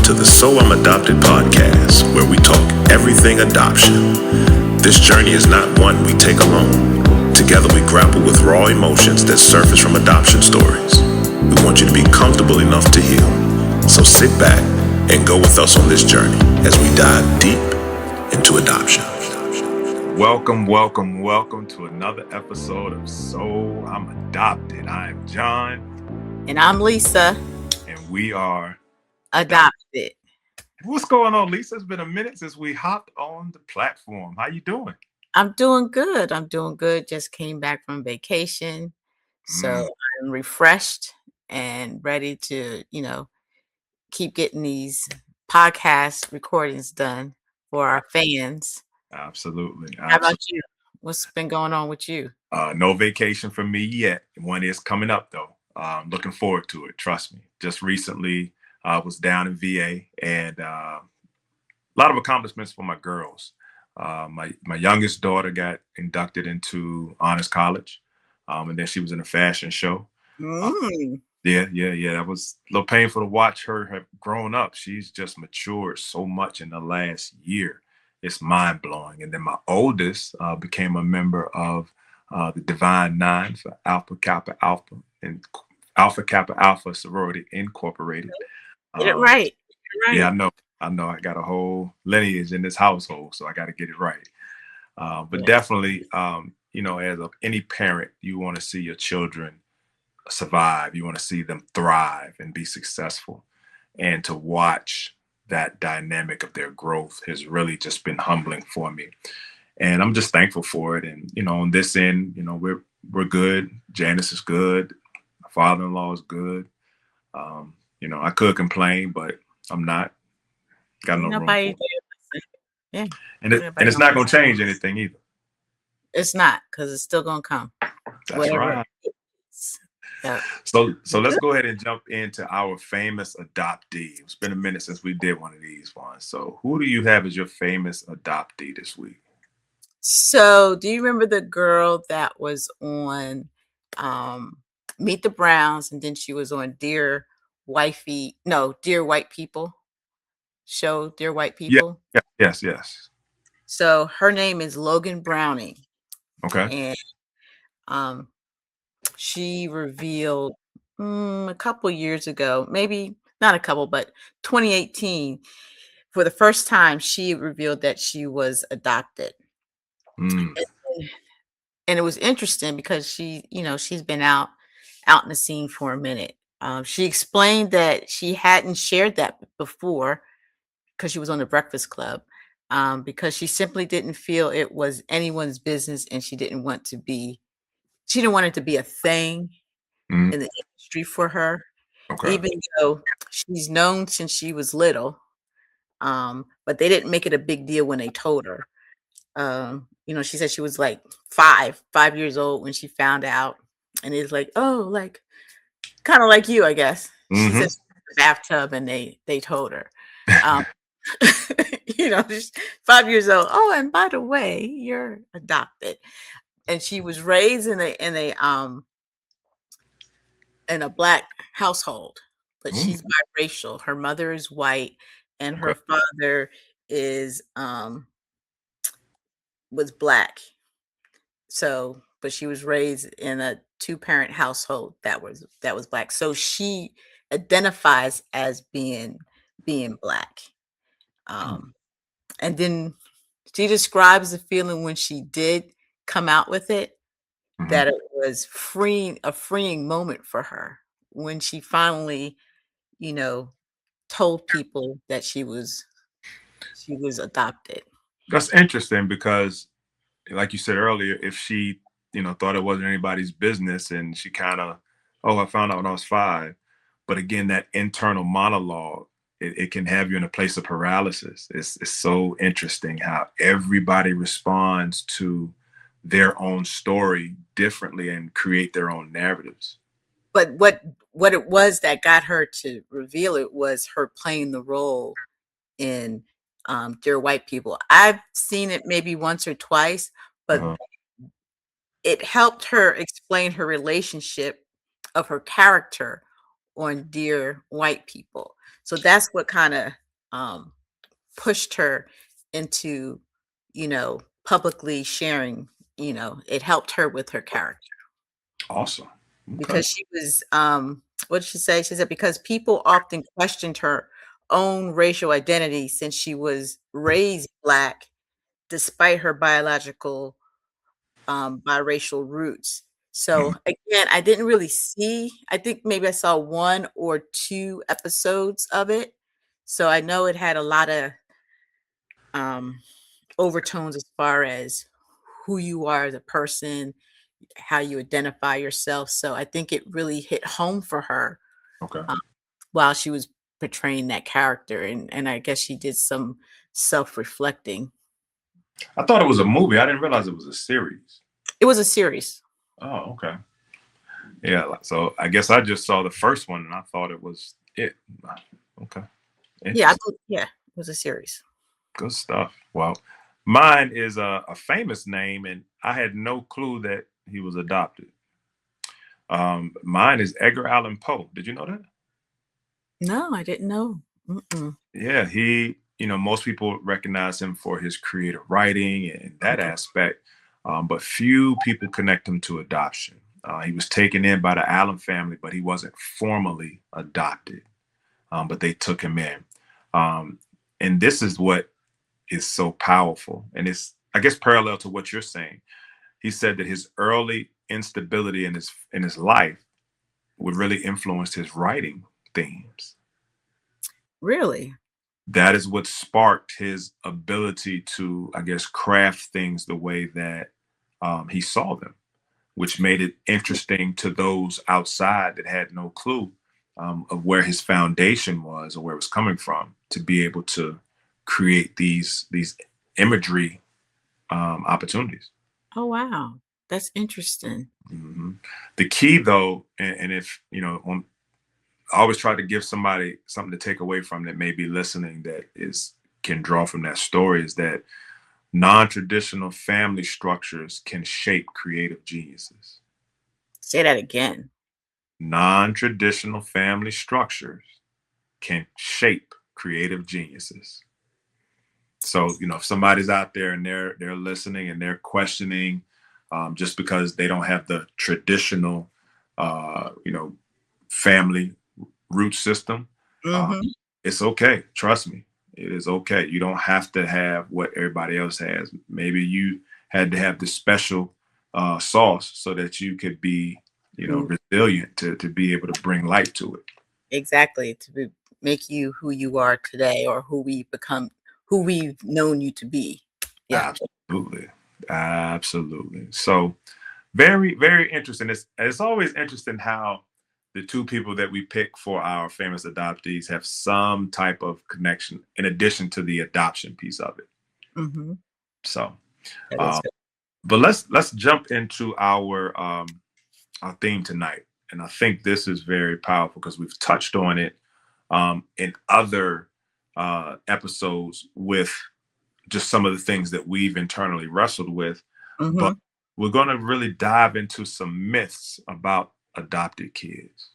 to the So I'm Adopted podcast, where we talk everything adoption. This journey is not one we take alone. Together we grapple with raw emotions that surface from adoption stories. We want you to be comfortable enough to heal. So sit back and go with us on this journey as we dive deep into adoption. Welcome to another episode of So I'm Adopted. I'm John. And I'm Lisa. And we are Adopted. What's going on, Lisa? It's been a minute since we hopped on the platform. How you doing? I'm doing good. Just came back from vacation. So I'm refreshed and ready to, keep getting these podcast recordings done for our fans. Absolutely. How about you? What's been going on with you? No vacation for me yet. One is coming up, though. Looking forward to it. Trust me. Just recently, I was down in VA, and a lot of accomplishments for my girls. My youngest daughter got inducted into honors college, and then she was in a fashion show. Yeah. That was a little painful to watch her have grown up. She's just matured so much in the last year. It's mind blowing. And then my oldest became a member of the Divine Nine for Alpha Kappa Alpha and Alpha Kappa Alpha Sorority Incorporated. Get it right. Yeah, I know. I got a whole lineage in this household, so I got to get it right. But definitely, as any parent, you want to see your children survive. You want to see them thrive and be successful. And to watch that dynamic of their growth has really just been humbling for me. And I'm just thankful for it. And, on this end, we're good. Janice is good. My father-in-law is good. I could complain, but I'm not. Got no room for it. Yeah. And it's not going to change anything either. It's not, because it's still going to come. That's right. Yeah. So let's go ahead and jump into our famous adoptee. It's been a minute since we did one of these ones. So who do you have as your famous adoptee this week? So do you remember the girl that was on Meet the Browns, and then she was on Dear White People show, Dear White People? Yeah. Yes. So her name is Logan Browning. Okay. And she revealed a couple years ago, maybe not a couple, but 2018, for the first time, she revealed that she was adopted. And it was interesting because she's been out in the scene for a minute. She explained that she hadn't shared that before because she was on the Breakfast Club, because she simply didn't feel it was anyone's business, and she didn't want it to be a thing in the industry for her. Okay. Even though she's known since she was little, but they didn't make it a big deal when they told her. She said she was like 5 years old when she found out, and it's like, oh, like kind of like you, I guess. She said she was in the bathtub, and they told her. She's 5 years old. Oh, and by the way, you're adopted. And she was raised in a Black household, but she's biracial. Her mother is white, and her father was Black. So, but she was raised in a 2-parent household that was Black. So she identifies as being Black. And then she describes the feeling when she did come out with it, that it was a freeing moment for her when she finally, told people that she was adopted. That's interesting because, like you said earlier, if she, thought it wasn't anybody's business, and she kind of, I found out when I was 5. But again, that internal monologue, it can have you in a place of paralysis. It's so interesting how everybody responds to their own story differently and create their own narratives. But what it was that got her to reveal it was her playing the role in Dear White People. I've seen it maybe once or twice, but it helped her explain her relationship of her character on dear white people. So that's what kind of um, pushed her into, publicly sharing. It helped her with her character Awesome. Okay. because she was, what did she say? She said, because people often questioned her own racial identity since she was raised Black despite her biological biracial roots. So Mhm. again, I didn't really see, I think maybe I saw 1 or 2 episodes of it. So I know it had a lot of um overtones as far as who you are as a person, how you identify yourself. So I think it really hit home for her Okay. um, while she was portraying that character, and I guess she did some self-reflecting. I thought it was a movie. I didn't realize it was a series. It was a series. Oh, okay. Yeah. So I guess I just saw the first one and I thought it was it. Okay. Yeah, Interesting. yeah, it was a series. Good stuff. Well, mine is a famous name, and I had no clue that he was adopted. Mine is Edgar Allan Poe. Did you know that? No, I didn't know. Mm-mm. Yeah, most people recognize him for his creative writing and that Mhm. aspect, but few people connect him to adoption. He was taken in by the Allen family, but he wasn't formally adopted, but they took him in. Um, and this is what is so powerful. And it's, I guess, parallel to what you're saying. He said that his early instability in his life would really influence his writing themes. Really? That is what sparked his ability to, I guess, craft things the way that he saw them, which made it interesting to those outside that had no clue of where his foundation was or where it was coming from to be able to create these imagery opportunities. Oh, wow. That's interesting. Mhm. The key, though, and if I always try to give somebody something to take away from that may be listening that is can draw from that story is that non-traditional family structures can shape creative geniuses. Say that again. Non-traditional family structures can shape creative geniuses. So, if somebody's out there and they're listening and they're questioning, just because they don't have the traditional, family root system, uh, Mhm. it's okay. Trust me, it is okay. You don't have to have what everybody else has. Maybe you had to have the special sauce so that you could be, Who resilient to be able to bring light to it. exactly, make you who you are today or who we've known you to be. Yeah. Absolutely, absolutely. So very, very interesting. It's always interesting how the two people that we pick for our famous adoptees have some type of connection in addition to the adoption piece of it. Mhm. So, That is um, good. but let's jump into our theme tonight, and I think this is very powerful because we've touched on it in other episodes with just some of the things that we've internally wrestled with, but Mhm. we're going to really dive into some myths about adopted kids.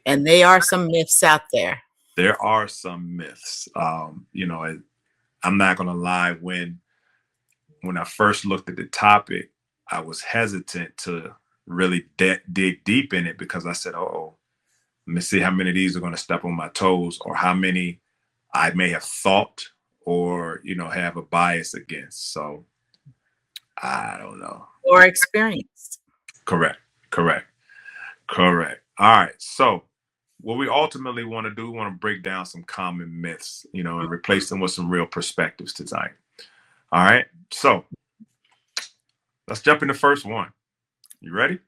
And they are some myths out there. There are some myths. I'm not going to lie. When I first looked at the topic, I was hesitant to really dig deep in it because I said, "Oh, let me see how many of these are going to step on my toes, or how many I may have thought, or have a bias against." So I don't know. Or experienced. Correct. Correct. Correct. All right. So, what we ultimately want to do, we want to break down some common myths, and replace them with some real perspectives tonight. All right. So, let's jump in the first one. You ready?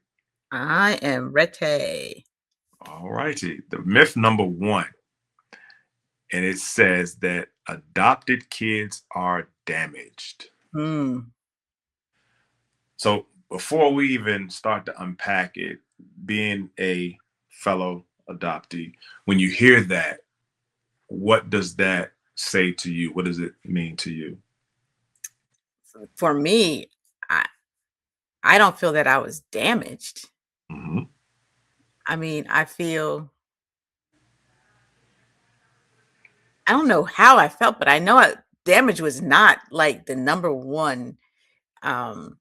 I am ready. All righty. The myth number one, and it says that adopted kids are damaged. Mm. So, before we even start to unpack it, being a fellow adoptee, when you hear that, what does that say to you? What does it mean to you? For me, I I don't feel that I was damaged. Mhm. I mean, I don't know how I felt, but I know damage was not like the number one um,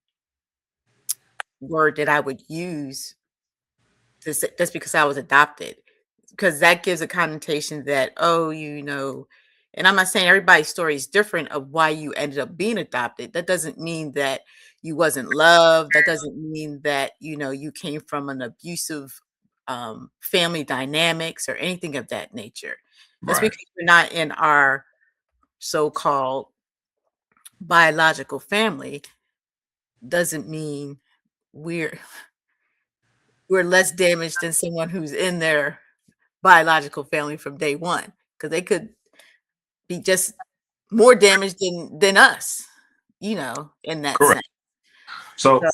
word that I would use just because I was adopted. Because that gives a connotation that, oh, and I'm not saying everybody's story is different of why you ended up being adopted. That doesn't mean that you wasn't loved. That doesn't mean that, you came from an abusive family dynamics or anything of that nature. Just Right. because you're not in our so-called biological family doesn't mean we're we're less damaged than someone who's in their biological family from day one, because they could be just more damaged than us, in that Correct. sense. So So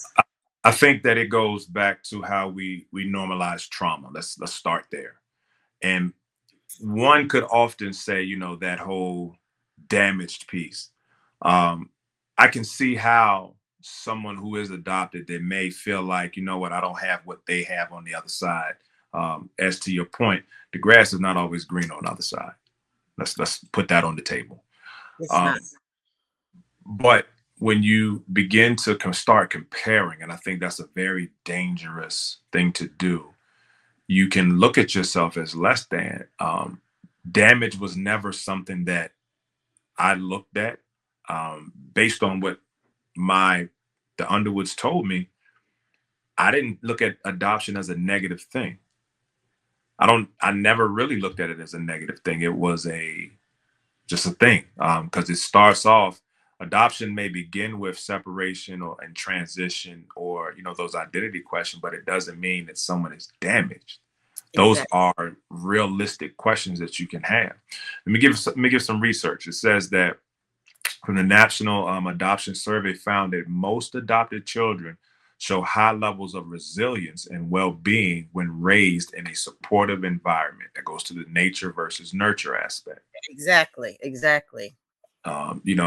I think that it goes back to how we normalize trauma. Let's start there. And one could often say, that whole damaged piece. Um, I can see how someone who is adopted, they may feel like, what, I don't have what they have on the other side. As to your point, the grass is not always green on the other side. Let's put that on the table. it's Um, not. but when you begin to start comparing, and I think that's a very dangerous thing to do, you can look at yourself as less than. Damage was never something that I looked at. Based on what my the Underwoods told me, I didn't look at adoption as a negative thing. I never really looked at it as a negative thing. It was a just a thing, because it starts off. Adoption may begin with separation or and transition, or those identity questions, but it doesn't mean that someone is damaged. Those Exactly. are realistic questions that you can have. Let me give some research. It says that from the National Adoption Survey found that most adopted children show high levels of resilience and well-being when raised in a supportive environment. That goes to the nature versus nurture aspect. Exactly. Exactly.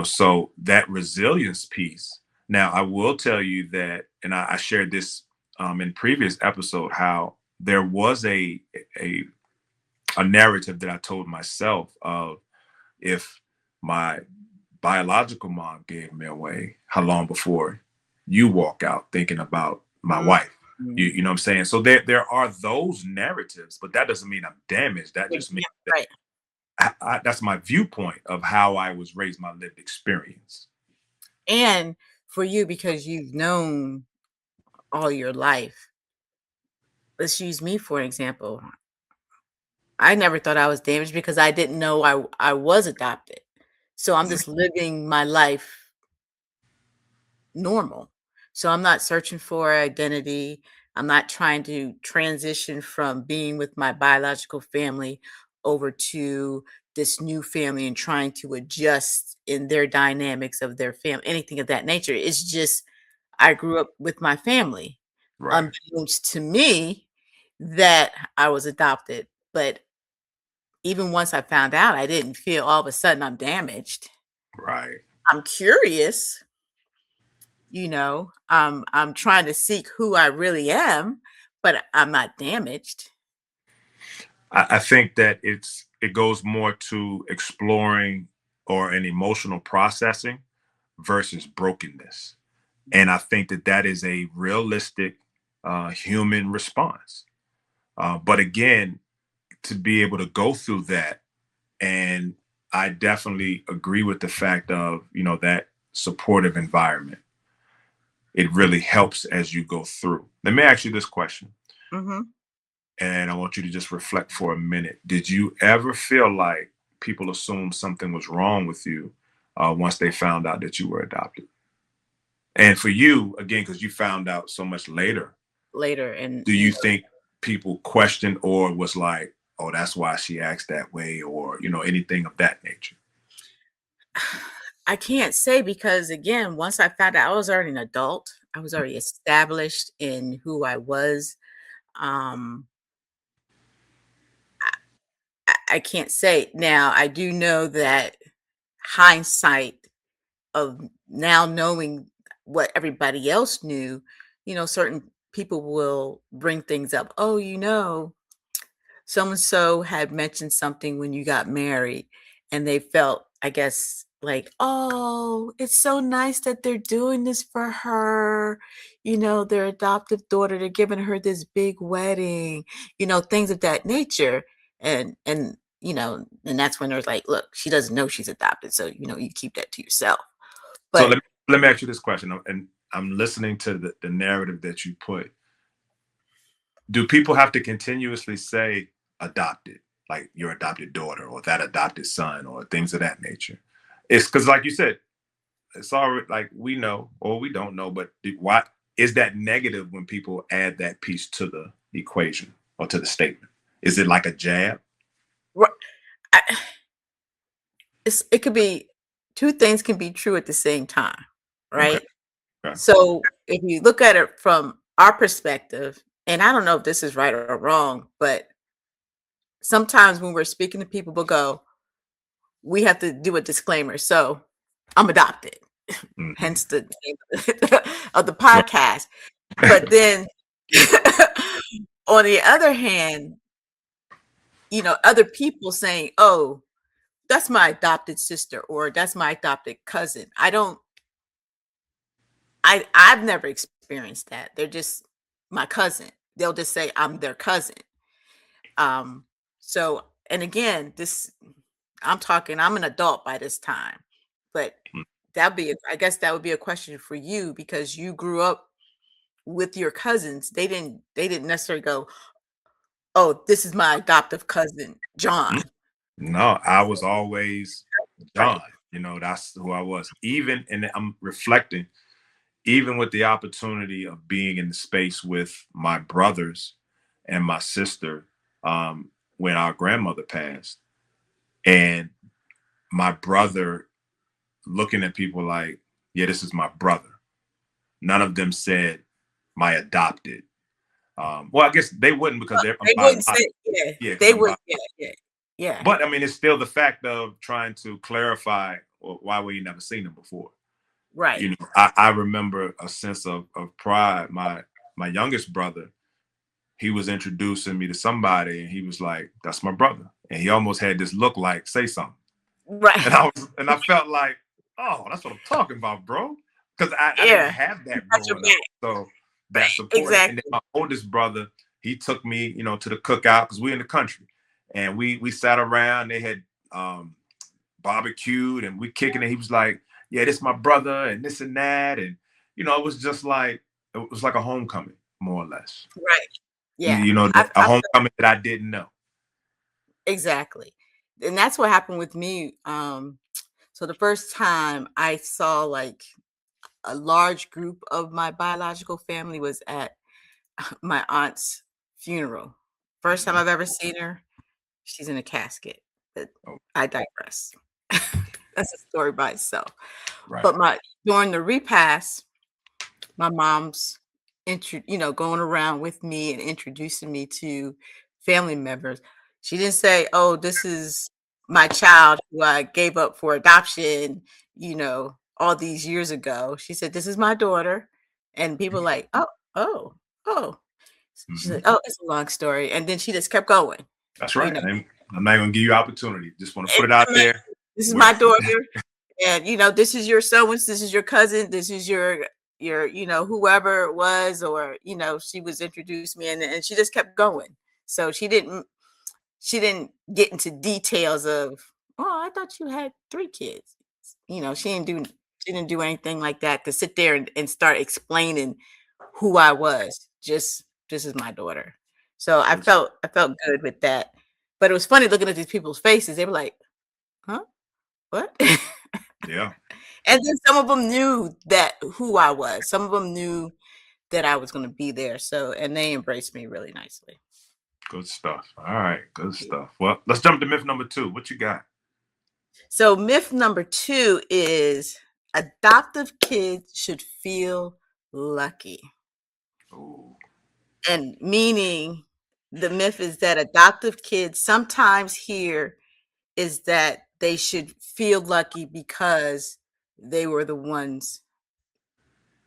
So that resilience piece. Now, I will tell you that, and I shared this in previous episode, how there was a a narrative that I told myself of, if my biological mom gave me away, how long before you walk out thinking about my wife? You, Mhm. you know what I'm saying? So there are those narratives, but that doesn't mean I'm damaged. That just means Yeah, right. that's my viewpoint of how I was raised, my lived experience. And for you, because you've known all your life, let's use me for an example. I never thought I was damaged because I didn't know I was adopted. So I'm just living my life normal. So I'm not searching for identity. I'm not trying to transition from being with my biological family over to this new family and trying to adjust in their dynamics of their family, anything of that nature. It's just I grew up with my family, Right, unbeknownst to me that I was adopted. But even once I found out, I didn't feel all of a sudden I'm damaged. right. I'm curious. I'm trying to seek who I really am, but I'm not damaged. I think that it goes more to exploring or an emotional processing versus brokenness. And I think that that is a realistic human response. But again, to be able to go through that, and I definitely agree with the fact of, that supportive environment. It really helps as you go through. Let me ask you this question, Mhm. and I want you to just reflect for a minute. Did you ever feel like people assumed something was wrong with you once they found out that you were adopted? And for you, again, because you found out so much later, Later and, do you think people questioned or was like, oh, that's why she acts that way, or anything of that nature? I can't say because again, once I found out I was already an adult, I was already established in who I was. Um, I can't say. Now, I do know that hindsight of now knowing what everybody else knew, certain people will bring things up. Oh, so and so had mentioned something when you got married, and they felt, I guess, like, oh, it's so nice that they're doing this for her. Their adoptive daughter, they're giving her this big wedding, things of that nature. And that's when there's like, look, she doesn't know she's adopted. So, you keep that to yourself. So But let me ask you this question, and I'm listening to the narrative that you put. Do people have to continuously say adopted, like your adopted daughter or that adopted son or things of that nature? It's because, like you said, it's already like we know or we don't know, but why is that negative when people add that piece to the equation or to the statement? Is it like a jab? ri- I, it could be two things can be true at the same time, Okay. right? Okay. So if you look at it from our perspective, and I don't know if this is right or wrong, but sometimes when we're speaking to people, we'll go, we have to do a disclaimer. So I'm adopted, Mm-hmm. hence the name of the podcast. But then on the other hand, other people saying, oh, that's my adopted sister or that's my adopted cousin. I've never experienced that. They're just my cousin. They'll just say I'm their cousin. Um, so and again, I'm an adult by this time, but I guess that would be a question for you because you grew up with your cousins. They didn't necessarily go, "Oh, this is my adoptive cousin, John." Mm-hmm. No, I So, was always John. right. That's who I was. Even, and I'm reflecting, even with the opportunity of being in the space with my brothers and my sister, when our grandmother passed, and my brother looking at people like, yeah, this is my brother. None of them said my adopted. Well, I guess they wouldn't because they're They wouldn't say, biological. yeah. Yeah, because They I'm would, bi. yeah, yeah, yeah. But I mean, it's still the fact of trying to clarify, well, why we never seen them before. Right. I remember a sense of pride. My youngest brother, he was introducing me to somebody, and he was like, "That's my brother," and he almost had this look like, "Say something," Right. and I felt like, "Oh, that's what I'm talking about, bro," because I didn't Yeah. have that Got your growing up, back. so that Right. support. And then Exactly. my oldest brother, he took me, to the cookout because we in the country, and we sat around. They had um, barbecued and we kicking it. He was like, "Yeah, this is my brother," and this and that, and it was just like it was like a homecoming, more or less. Right. Yeah. A homecoming that I didn't know. Exactly. And that's what happened with me. So the first time I saw like a large group of my biological family was at my aunt's funeral. First time Mhm. I've ever seen her, she's in a casket. But Oh, I digress. That's a story by itself. right. But during the repast, my mom's going around with me and introducing me to family members. She didn't say, "Oh, this is my child who I gave up for adoption, all these years ago." She said, "This is my daughter." And people like, "Oh, oh, oh." She said, Hmm. "Oh, it's a long story." And then she just kept going, That's you right. know. I'm not gonna give you opportunity. Just want to put "It's it out my there. This is my Where daughter. And, this is your so this is your cousin, this is your, whoever it was, or, she was introduced me and she just kept going. So she didn't get into details of, oh, I thought you had 3 kids. She didn't do anything like that to sit there and start explaining who I was. Just this is my daughter. So I felt good with that. But it was funny looking at these people's faces. They were like, huh? What? yeah, And then some of them knew that who I was. Some of them knew that I was gonna be there, and they embraced me really nicely. good stuff. All right, good stuff. Well, let's jump to myth number 2. What you got? So myth number 2 is adoptive kids should feel lucky. Oh, And meaning the myth is that adoptive kids sometimes hear is that they should feel lucky because they were the ones,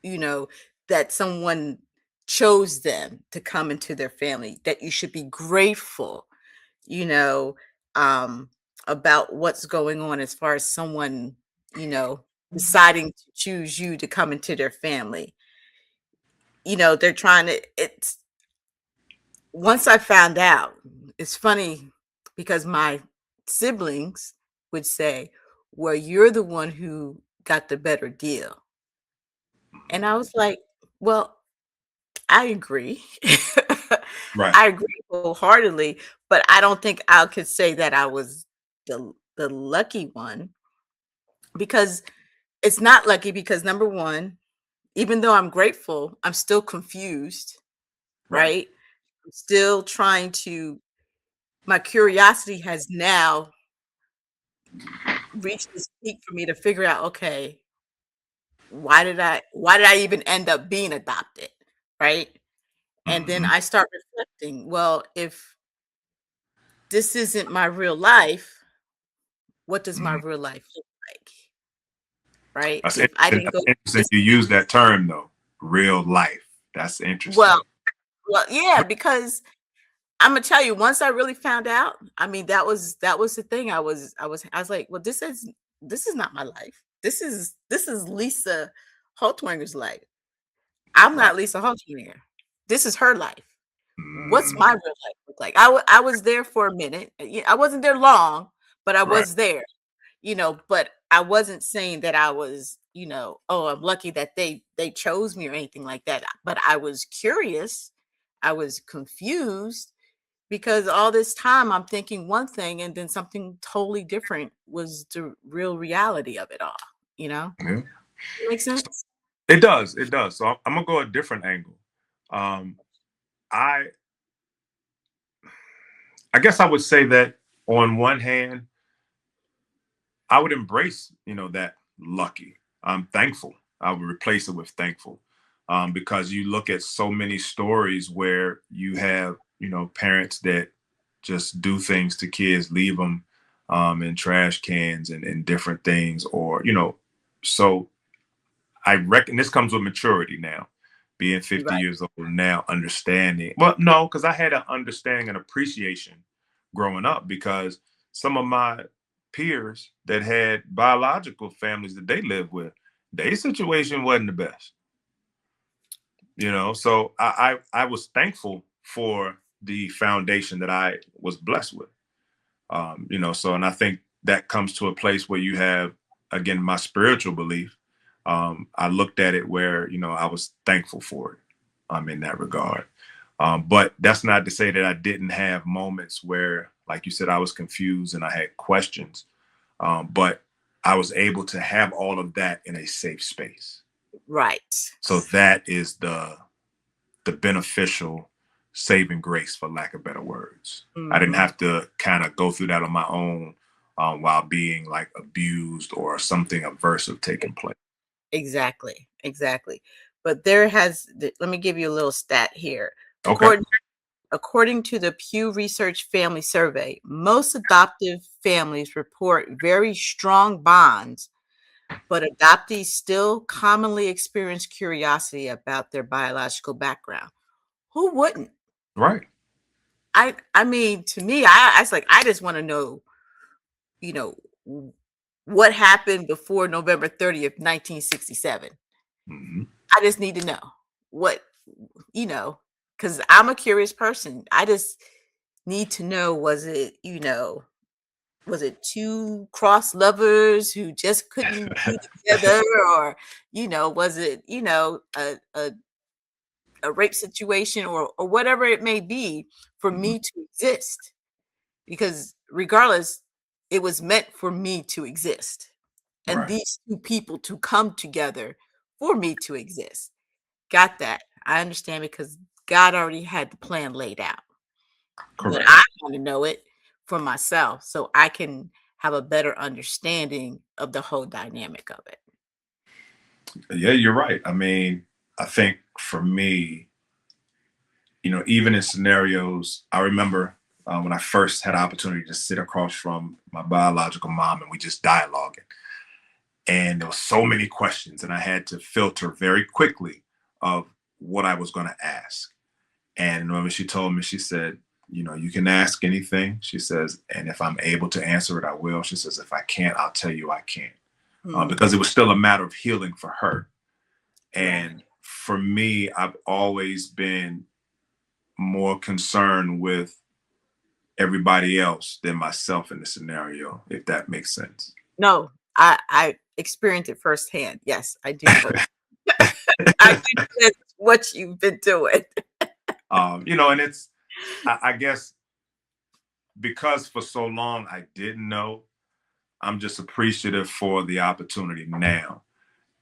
you know, that someone chose them to come into their family, that you should be grateful, you know, um, about what's going on as far as someone, you know, deciding to choose you to come into their family. They're trying to it's once I found out, it's funny because my siblings would say, "Well, you're the one who got the better deal." And I was like, "Well, I agree." Right. I agree wholeheartedly, but I don't think I could say that I was the lucky one, because it's not lucky, because number 1, even though I'm grateful, I'm still confused, Right. right? I'm still trying to my curiosity has now reached this peak for me to figure out, okay, why did I even end up being adopted, right? And then Hmm. I start reflecting, well, if this isn't my real life, what does my Hmm. real life look like, right? That's If I interesting. didn't That's go interesting. this You use that term though, real life. That's well, interesting. yeah, because Imma tell you, once I really found out, I mean, that was the thing. I was like, "Well, this is not my life. This is Lisa Holtwanger's life. I'm Right. not Lisa Holtwanger. This is her life. What's my Hmm. real life look like?" I was there for a minute. I wasn't there long, but I Right. was there, but I wasn't saying that I was, "Oh, I'm lucky that they chose me," or anything like that. But I was curious. I was confused, because all this time I'm thinking one thing and then something totally different was the real reality of it all, you know? Yeah. Make sense? It does. It does. So I'm gonna go a different angle. Um, I I guess I would say that on one hand, I would embrace, that lucky. I'm thankful. I would replace it with thankful, because you look at so many stories where you have, parents that just do things to kids, leave them in trash cans and different things, or so I reckon this comes with maturity now, being 50 Right. years old now, understanding. Well, no, because I had an understanding and appreciation growing up, because some of my peers that had biological families that they lived with, their situation wasn't the best, So I was thankful for the foundation that I was blessed with. So, and I think that comes to a place where you have, again, my spiritual belief. I looked at it where, I was thankful for it, in that regard. But that's not to say that I didn't have moments where, like you said, I was confused and I had questions. But I was able to have all of that in a safe space. Right. So that is the beneficial saving grace, for lack of better words. I didn't Mhm. have to kind of go through that on my own, while being like abused or something aversive E taking place. exactly, exactly. But there has let me give you a little stat here. Okay. According according to the Pew Research Family Survey, most adoptive families report very strong bonds, but adoptees still commonly experience curiosity about their biological background. Who wouldn't? Right. I mean, to me, I was like, I just want to know, you know, w- what happened before November 30th, 1967. Hmm. I just need to know what, you know, because I'm a curious person. I just need to know, was it two cross lovers who just couldn't be together, or, was it, a rape situation, or whatever it may be, for Hmm. me to exist, because regardless, it was meant for me to exist, and Right. these two people to come together for me to exist. Got that. I understand, because God already had the plan laid out, but Correct. I want to know it for myself so I can have a better understanding of the whole dynamic of it. Yeah, you're right. I mean, I think for me, even in scenarios, I remember when I first had the opportunity to sit across from my biological mom and we just dialoguing. And there were so many questions, and I had to filter very quickly of what I was going to ask. And remember, she told me, she said, you can ask anything. She says, and if I'm able to answer it, I will. She says, if I can't, I'll tell you I can't. Mm, Because it was still a matter of healing for her. right. And for me, I've always been more concerned with everybody else than myself in the scenario, if that makes sense. No, I experienced it firsthand. Yes, I do know. I do know that's what you've been doing. And it's, I guess, because for so long I didn't know, I'm just appreciative for the opportunity now.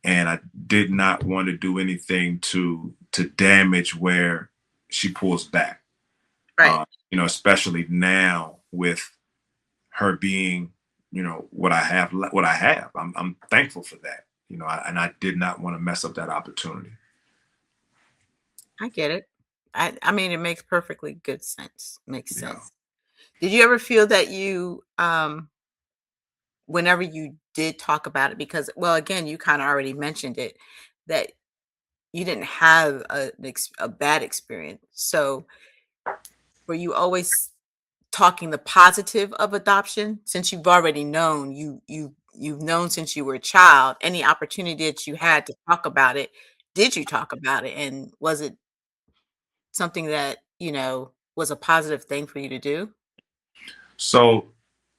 And I did not want to do anything to damage where she pulls back. Right. Especially now with her being, what I have. I'm thankful for that. And I did not want to mess up that opportunity. I get it. I mean, it makes perfectly good sense. Makes Yeah. sense. Did you ever feel that you, whenever you did talk about it, because, well, again, you kind of already mentioned it, that you didn't have a bad experience. So were you always talking the positive of adoption, since you've already known, you've known since you were a child, any opportunity that you had to talk about it, did you talk about it? And was it something that, was a positive thing for you to do? So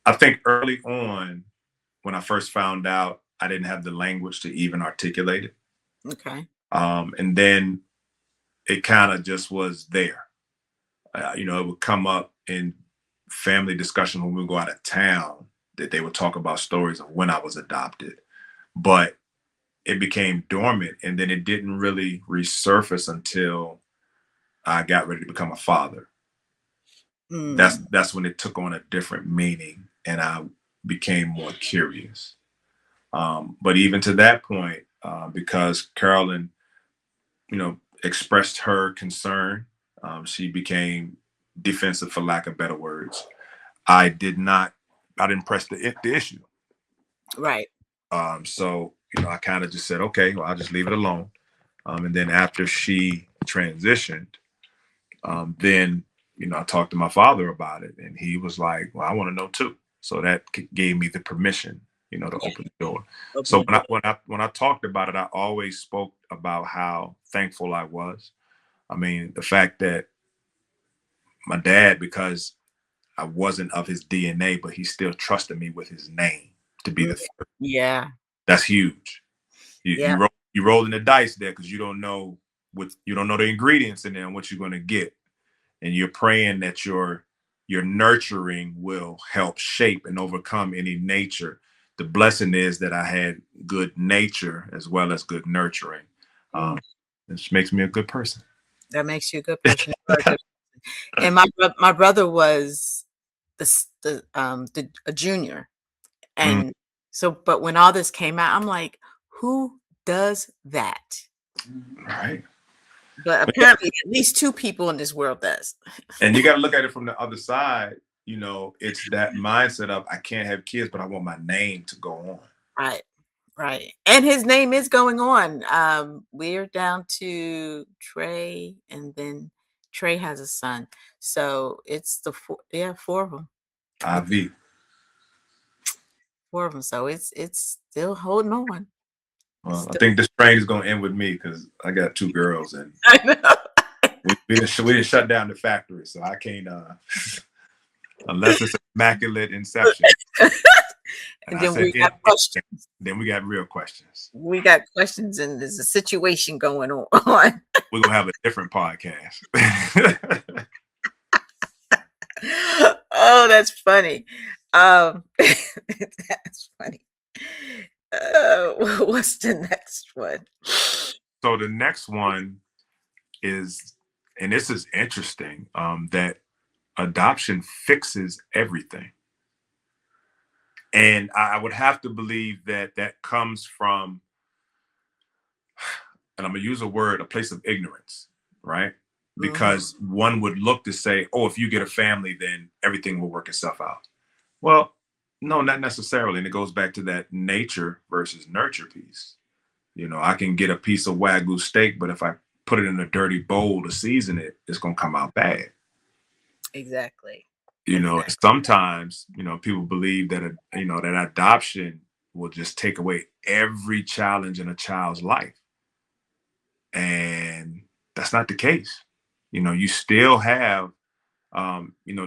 I think early on, when I first found out, I didn't have the language to even articulate it. Okay. And then it kind of just was there. It would come up in family discussion when we would go out of town, that they would talk about stories of when I was adopted. But it became dormant, and then it didn't really resurface until I got ready to become a father. Mm, That's when it took on a different meaning, and I became more curious. But even to that point, because Carolyn, expressed her concern, she became defensive, for lack of better words. I did not. I didn't press the issue. right. So I kind of just said, okay, well, I'll just leave it alone. And then after she transitioned, then I talked to my father about it, and he was like, "Well, I want to know too." So that gave me the permission, to Yeah. open the door. Open So the door. when I talked about it, I always spoke about how thankful I was. I mean, the fact that my dad, because I wasn't of his DNA, but he still trusted me with his name to be Mm, the third. yeah. That's huge. You Yeah. you roll you rolling the dice there because you don't know the ingredients in there and what you're going to get, and you're praying that your nurturing will help shape and overcome any nature. The blessing is that I had good nature as well as good nurturing, Mm, which makes me a good person. that makes you a good person. You are a good And my brother was a junior, Mm, and so but when all this came out, I'm like, "Who does that?" right. But apparently at least 2 people in this world does. And you got to look at it from the other side. It's that mindset of I can't have kids, but I want my name to go on. Right, right, and his name is going on. We're down to Trey, and then Trey has a son. So it's the 4, yeah, 4 of them. It's IV. 4 of them, so it's still holding on. It's Well, I still think this train is going to end with me because I got 2 girls, and I know. we didn't shut down the factory, so I can't unless it's immaculate inception. And And I then said, we got questions. then we got real questions. We got questions, and there's a situation going on. We're gonna have a different podcast. Oh, that's funny. That's funny. What's the next one? So the next one is, and this is interesting, that adoption fixes everything. And I would have to believe that that comes from, and I'm gonna use a place of ignorance, right? Mhm. Because one would look to say, oh, if you get a family, then everything will work itself out. Well, no, not necessarily. And it goes back to that nature versus nurture piece. I can get a piece of Wagyu steak, but if I put it in a dirty bowl to season it, it's gonna come out bad. Exactly. You know, Exactly. sometimes, people believe that, that adoption will just take away every challenge in a child's life. And that's not the case. You still have,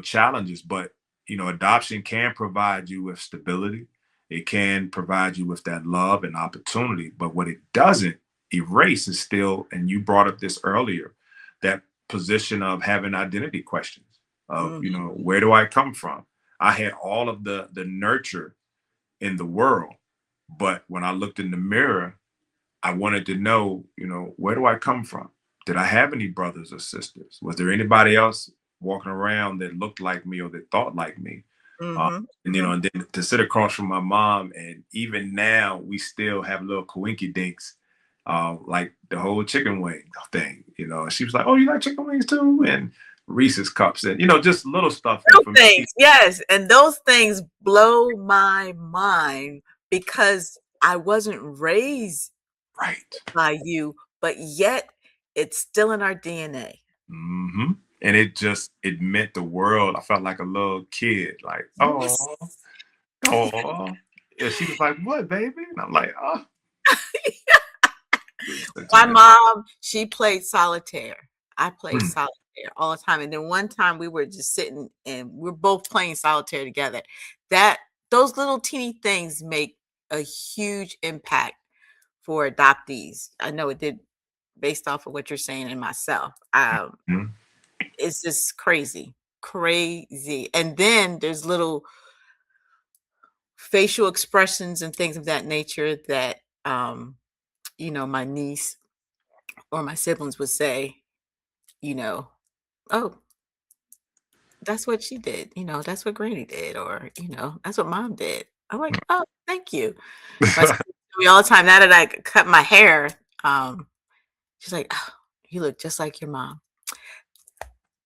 challenges, but, adoption can provide you with stability. It can provide you with that love and opportunity. But what it doesn't erase is still, and you brought up this earlier, that position of having identity questions of, Mhm. where do I come from? I had all of the nurture in the world, but when I looked in the mirror, I wanted to know, where do I come from? Did I have any brothers or sisters? Was there anybody else walking around that looked like me or that thought like me? Uh, Mhm. and Mhm. and then to sit across from my mom, and even now we still have little coinky dinks, like the whole chicken wing thing. And she was like, "Oh, you like chicken wings too?" And Reese's cups, and just little stuff that Those for me, things, yes, and those things blow my mind because I wasn't raised right? by you, but yet it's still in our DNA. And it meant the world. I felt like a little kid, like, oh, Yes. oh. And she was like, "What, baby?" And I'm like, "Oh, really My sentimental." mom, she played solitaire. I played Mm, solitaire all the time, and then one time we were just sitting and we're both playing solitaire together. That those little teeny things make a huge impact for adoptees. I know it did based off of what you're saying and myself. mm. It's just crazy, crazy. And then there's little facial expressions and things of that nature that my niece or my siblings would say, you know, oh, that's what she did, that's what granny did, or that's what mom did. I'm like, oh, thank you. My sister tell me all the time now that I cut my hair, um, she's like, oh, you look just like your mom.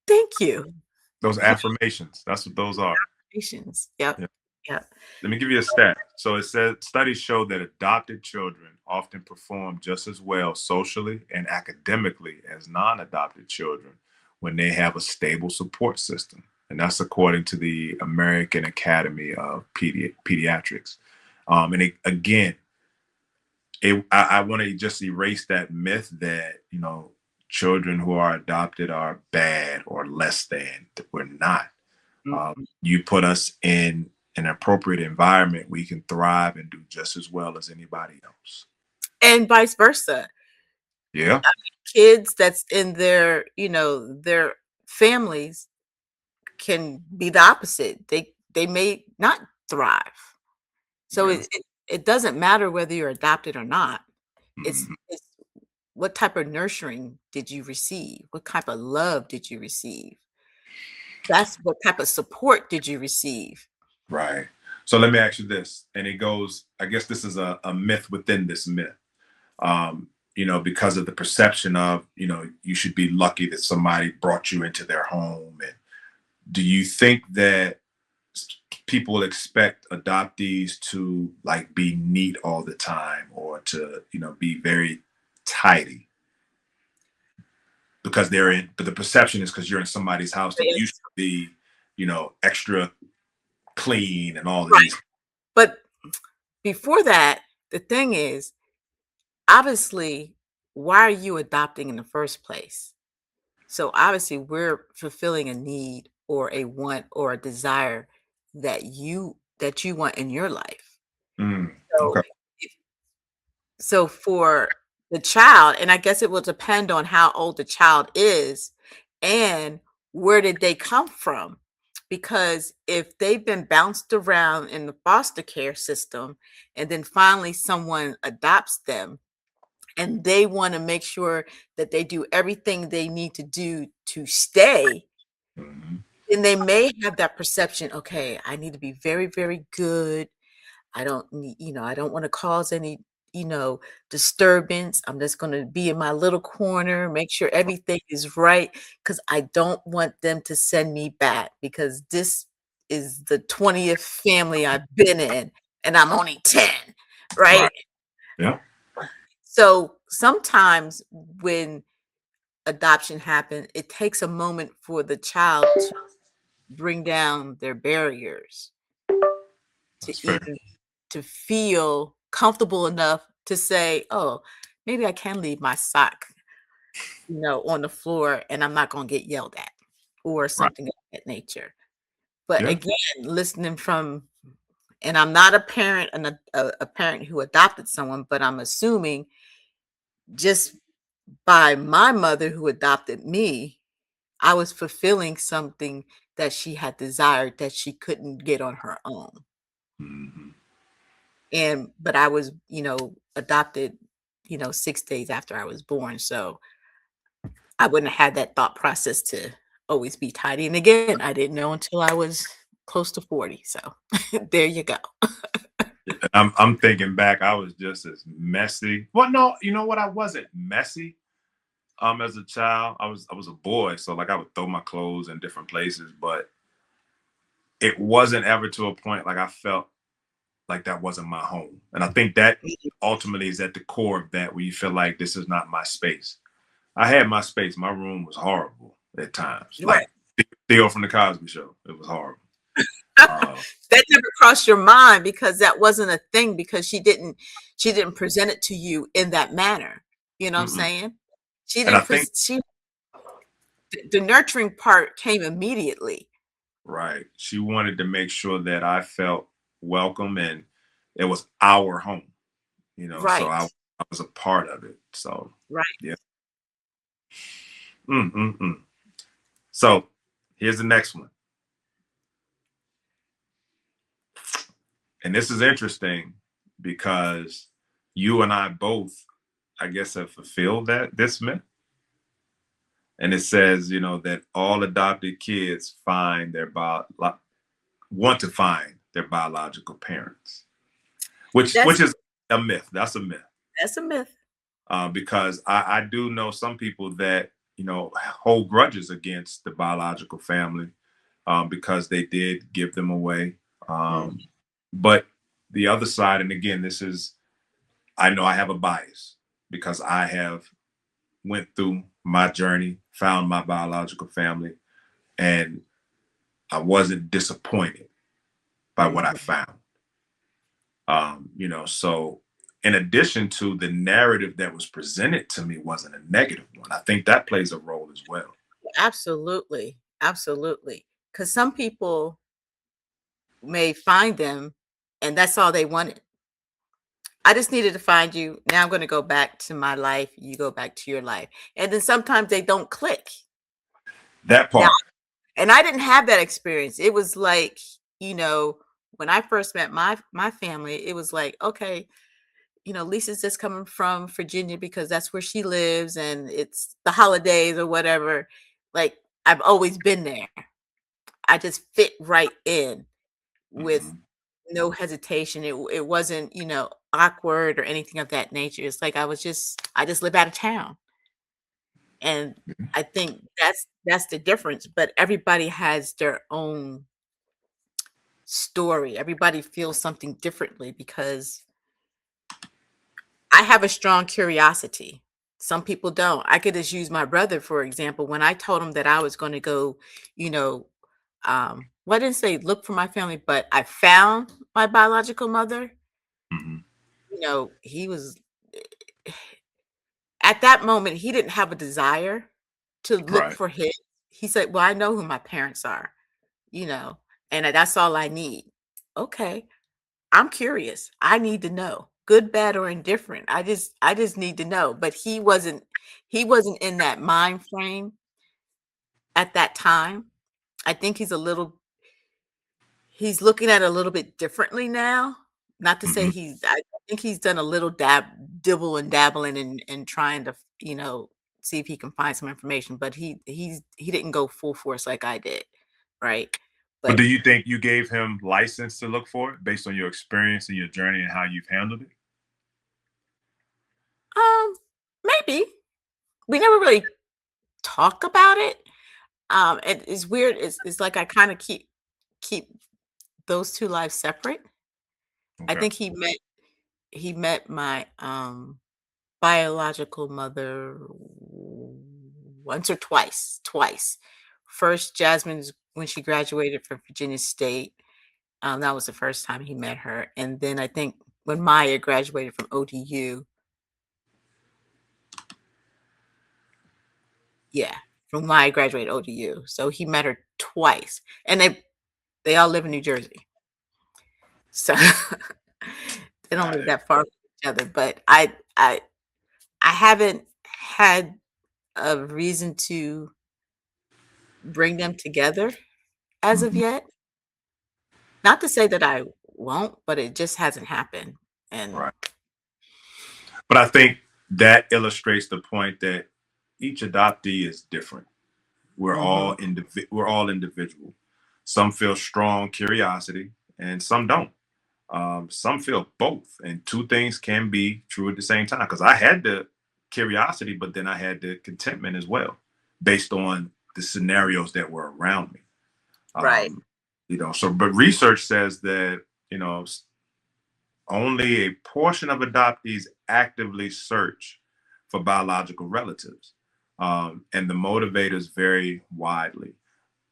Thank you. Those affirmations, that's what those are. Patience. Yep. Yeah. Yep. Let me give you a stat. So it says studies show that adopted children often perform just as well socially and academically as non-adopted children when they have a stable support system. And that's according to the American Academy of Pediatrics. And again, I want to just erase that myth that children who are adopted are bad or less than. We're not. Mhm. You put us in an appropriate environment, we can thrive and do just as well as anybody else. And vice versa. Yeah. Kids that's in their families can be the opposite. They may not thrive. So Yeah. it doesn't matter whether you're adopted or not. Mhm. It's what type of nurturing did you receive? What type of love did you receive? That's what type of support did you receive? Right. So let me ask you this, and it goes. I guess this is a myth within this myth. Because of the perception of you should be lucky that somebody brought you into their home. And do you think that people expect adoptees to like be neat all the time or to be very tidy because they're in, but the perception is because you're in somebody's house that you should Yes. be extra clean and all of Right. these. But before that, the thing is, obviously, why are you adopting in the first place? So obviously, we're fulfilling a need or a want or a desire that you want in your life. Mm, So okay. so for the child, and I guess it will depend on how old the child is and where did they come from. Because if they've been bounced around in the foster care system and then finally someone adopts them and they want to make sure that they do everything they need to do to stay, Mhm. then they may have that perception, okay, I need to be very, very good. I don't need, I don't want to cause any, disturbance. I'm just going to be in my little corner, make sure everything is right because I don't want them to send me back because this is the 20th family I've been in and I'm only 10, Right. right? Yeah. So sometimes when adoption happened, it takes a moment for the child to bring down their barriers to That's fair. even to feel comfortable enough to say, "Oh, maybe I can leave my sock, on the floor and I'm not gonna get yelled at," or Right. something of that nature. But Yeah. again, listening from and I'm not a parent and a parent who adopted someone, but I'm assuming just by my mother who adopted me, I was fulfilling something that she had desired that she couldn't get on her own. Mhm. And but I was, adopted, 6 days after I was born, so I wouldn't have had that thought process to always be tidy, and again, I didn't know until I was close to 40, so there you go. I'm thinking back, I was just as messy. Well, no, you know what? I wasn't messy. As a child, I was a boy, so like I would throw my clothes in different places, but it wasn't ever to a point like I felt like that wasn't my home. And I think that ultimately is at the core of that, where you feel like this is not my space. I had my space. My room was horrible at times, Right. like Theo from the Cosby Show. It was horrible. Uh, That never crossed your mind because that wasn't a thing because she didn't present it to you in that manner. You know what I'm mm-mm. saying? She And I didn't think pres she the nurturing part came immediately. right, she wanted to make sure that I felt welcome and it was our home. So I, Right, I was a part of it. So right. yeah. Mm-mm-mm. So here's the next one. And this is interesting because you and I both, I guess, have fulfilled this myth. And it says, that all adopted kids want to find their biological parents, which That's is a myth. That's a myth. that's a myth. Because I do know some people that hold grudges against the biological family, because they did give them away. Mm, But the other side, and again, this is, I know I have a bias because I have went through my journey, found my biological family, and I wasn't disappointed by what I mhm. found. So in addition to the narrative that was presented to me wasn't a negative one, I think that plays a role as well. Absolutely, absolutely. Because some people may find them, and that's all they wanted. I just needed to find you. Now I'm gonna go back to my life, you go back to your life. And then sometimes they don't click. That Now part. and I didn't have that experience. It was like, you know, when I first met my family, it was like, okay, Lisa's just coming from Virginia because that's where she lives and it's the holidays or whatever. Like I've always been there. I just fit right in with Mhm. no hesitation. It wasn't, awkward or anything of that nature. It's like I just live out of town. And I think that's the difference. But everybody has their own story. Everybody feels something differently because I have a strong curiosity. Some people don't. I could just use my brother, for example. When I told him that I was going to go, you know, well, I didn't say look for my family, but I found my biological mother. Mhm. He was at that moment, he didn't have a desire to look Right. for his. He said, well, I know who my parents are, you know, and that's all I need. Okay. I'm curious. I need to know, good, bad, or indifferent. I just need to know. But he wasn't in that mind frame at that time. I think he's looking at it a little bit differently now. Not to say Mhm. I think he's done a little dibble and dabbling and trying to, see if he can find some information, but he didn't go full force like I did, right? But But do you think you gave him license to look for it based on your experience and your journey and how you've handled it? um maybe we never really talk about it. It's weird. It's like I kind of keep those two lives separate. I Okay. think he met my biological mother once or twice. First, Jasmine's when she graduated from Virginia State. That was the first time he met her, and then I think when Maya graduated from ODU, yeah, from Maya graduated ODU, so he met her twice, and they all live in New Jersey, so they don't Got live it. that far from each other. But I haven't had a reason to bring them together as of Mhm. yet. Not to say that I won't, but it just hasn't happened. And Right. But I think that illustrates the point that each adoptee is different. mhm, We're all individual. Some feel strong curiosity, and some don't. Some feel both, and two things can be true at the same time. Because I had the curiosity, but then I had the contentment as well, based on the scenarios that were around me. right. Um, so but research says that only a portion of adoptees actively search for biological relatives, and the motivators vary widely.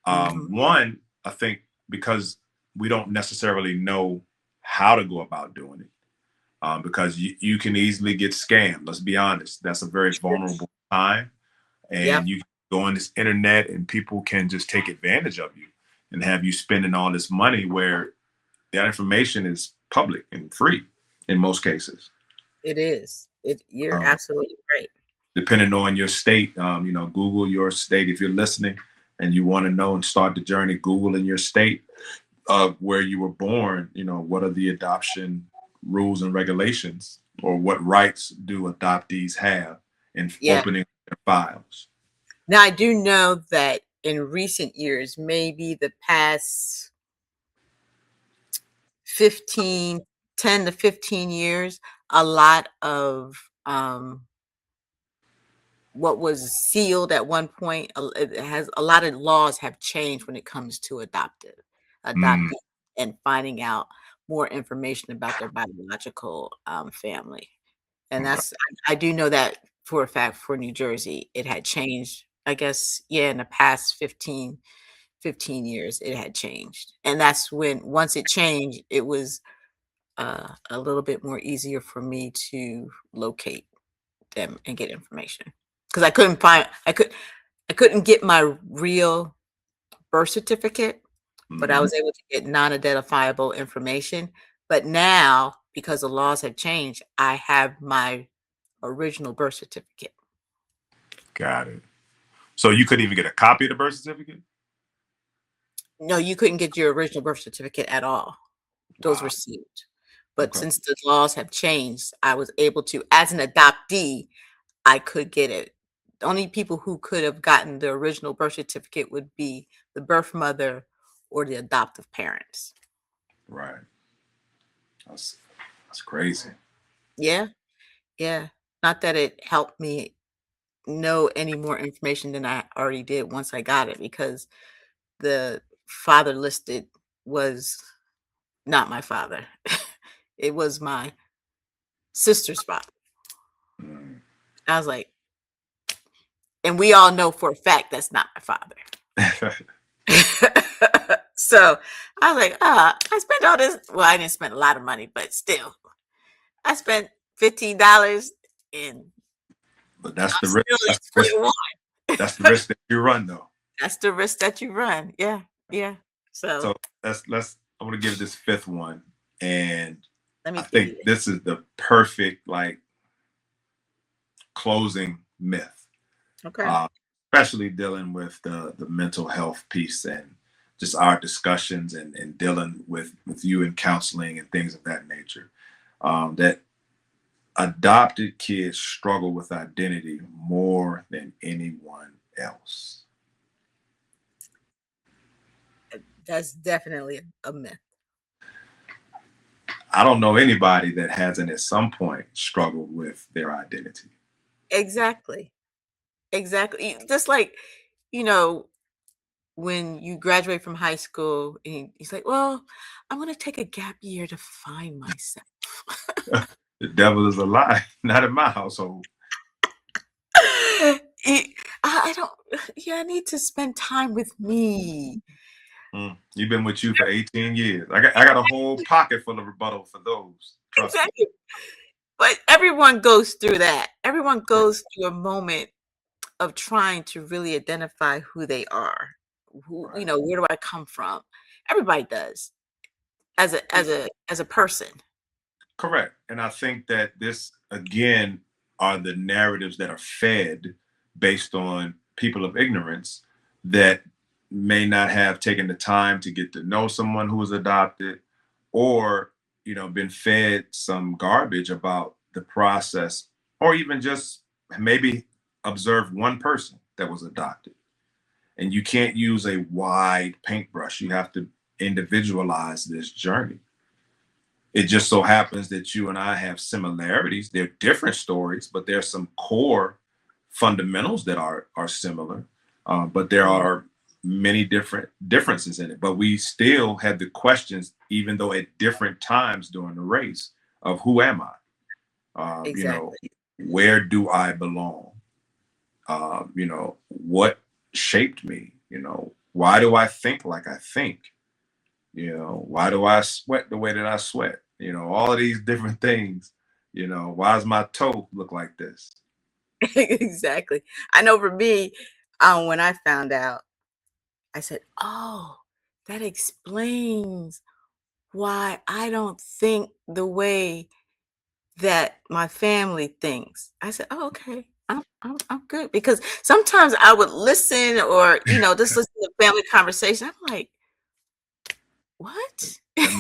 Mhm. One, I think, because we don't necessarily know how to go about doing it, because you can easily get scammed. Let's be honest, that's a very vulnerable time, Yep, and you can go on this internet, and people can just take advantage of you and have you spending all this money where that information is public and free in most cases. it is. You're Um, absolutely right. Depending on your state, Google your state if you're listening and you want to know and start the journey. Google in your state of where you were born. What are the adoption rules and regulations, or what rights do adoptees have in Yeah. opening their files? Now I do know that in recent years, maybe the past 15, 10 to 15 years, a lot of what was sealed at one point, it has a lot of laws have changed when it comes to Mm, adopting and finding out more information about their biological family. And okay. I do know that for a fact for New Jersey, it had changed. I guess, yeah, in the past 15 years, it had changed. And that's when, once it changed, it was a little bit more easier for me to locate them and get information. Because I couldn't get my real birth certificate, but I Mhm. was able to get non-identifiable information. But now, because the laws have changed, I have my original birth certificate. Got it. So you couldn't even get a copy of the birth certificate? No, you couldn't get your original birth certificate at all. Those were Wow. sealed. But Okay. since the laws have changed, I was able to, as an adoptee, I could get it. The only people who could have gotten the original birth certificate would be the birth mother or the adoptive parents. Right. That's that's crazy. Yeah, yeah. Not that it helped me know any more information than I already did once I got it, because the father listed was not my father. It was my sister's father. Mm. I was like, and we all know for a fact that's not my father. So I was like, I spent all this. Well, I didn't spend a lot of money, but still, I spent $15 and But I'm still That's the at risk. square one. That's the risk that you run, though. That's the risk that you run. Yeah, yeah. So So let's. I want to give this fifth one, and let I me give you think this is the perfect closing myth, that. Okay. uh, especially dealing with the mental health piece and just our discussions and dealing with you in counseling and things of that nature. That adopted kids struggle with identity more than anyone else. That's definitely a myth. I don't know anybody that hasn't at some point struggled with their identity. Exactly. Exactly. Just like, you know, when you graduate from high school and he's like, well, I'm going to take a gap year to find myself. The devil is a lie, not in my household. I don't yeah, I need to spend time with me. You've been with you for 18 years. I got a whole pocket full of rebuttal for those. Trust me. Exactly. But everyone goes through that. Everyone goes through a moment of trying to really identify who they are. Who, Right. where do I come from? Everybody does as a person. Correct. And I think that this, again, are the narratives that are fed based on people of ignorance that may not have taken the time to get to know someone who was adopted, or, been fed some garbage about the process, or even just maybe observe one person that was adopted. And you can't use a wide paintbrush. You have to individualize this journey. It just so happens that you and I have similarities. They're different stories, but there's some core fundamentals that are similar. But there Mhm. are many different differences in it. But we still had the questions, even though at different times during the race, of who am I? Um, you know, Exactly. where do I belong? What shaped me? Why do I think like I think? Why do I sweat the way that I sweat? All of these different things. Why does my toe look like this? Exactly. I know for me, when I found out, I said, "Oh, that explains why I don't think the way that my family thinks." I said, "Oh, okay. I'm good." Because sometimes I would listen or, just listen to family conversation. I'm like, "What?" That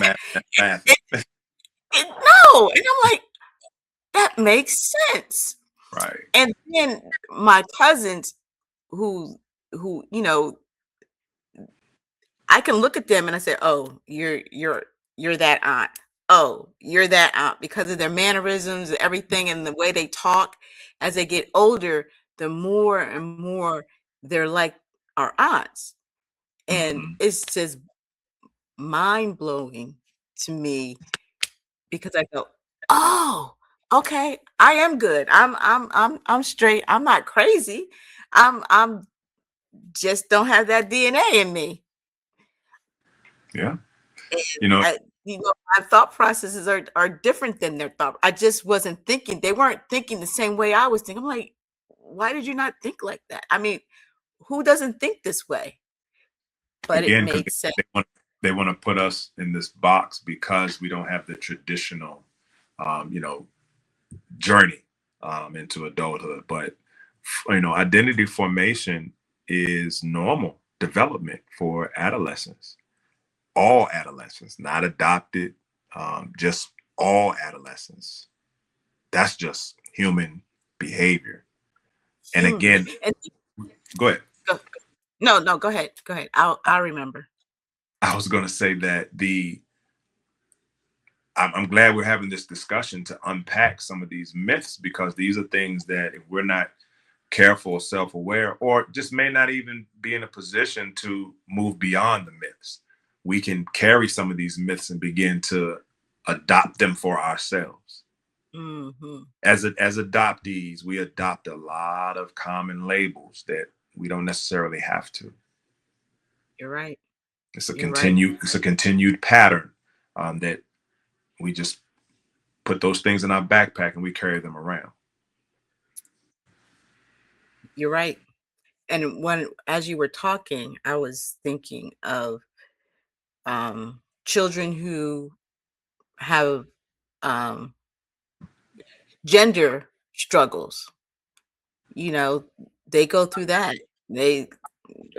math. It no, and I'm like, "That makes sense." Right. And then my cousins who who, I can look at them and I say, "Oh, you're that aunt. Oh, you're that aunt," because of their mannerisms, everything, and the way they talk. As they get older, the more and more they're like our aunts, and Hmm. it's just mind blowing to me because I go, "Oh, okay, I am good. I'm straight. I'm not crazy. I'm just don't have that DNA in me." Yeah. And You know, my thought processes are different than their thought. I just wasn't thinking. They weren't thinking the same way I was thinking. I'm like, why did you not think like that? I mean, who doesn't think this way? But it again, because made sense. they want to put us in this box because we don't have the traditional, um, you know, journey into adulthood. But identity formation is normal development for adolescents, all adolescents, not adopted, just all adolescents. That's just human behavior. And Human. again, And go ahead. go, no, no, go ahead. Go ahead. I'll remember. I was going to say that I'm glad we're having this discussion to unpack some of these myths, because these are things that if we're not careful, self-aware, or just may not even be in a position to move beyond the myths, we can carry some of these myths and begin to adopt them for ourselves. Hmm. As adoptees, we adopt a lot of common labels that we don't necessarily have to. You're right. It's a You're right. continued pattern, that we just put those things in our backpack and we carry them around. You're right. And as you were talking, I was thinking of children who have um, gender struggles. You know, they go through that. They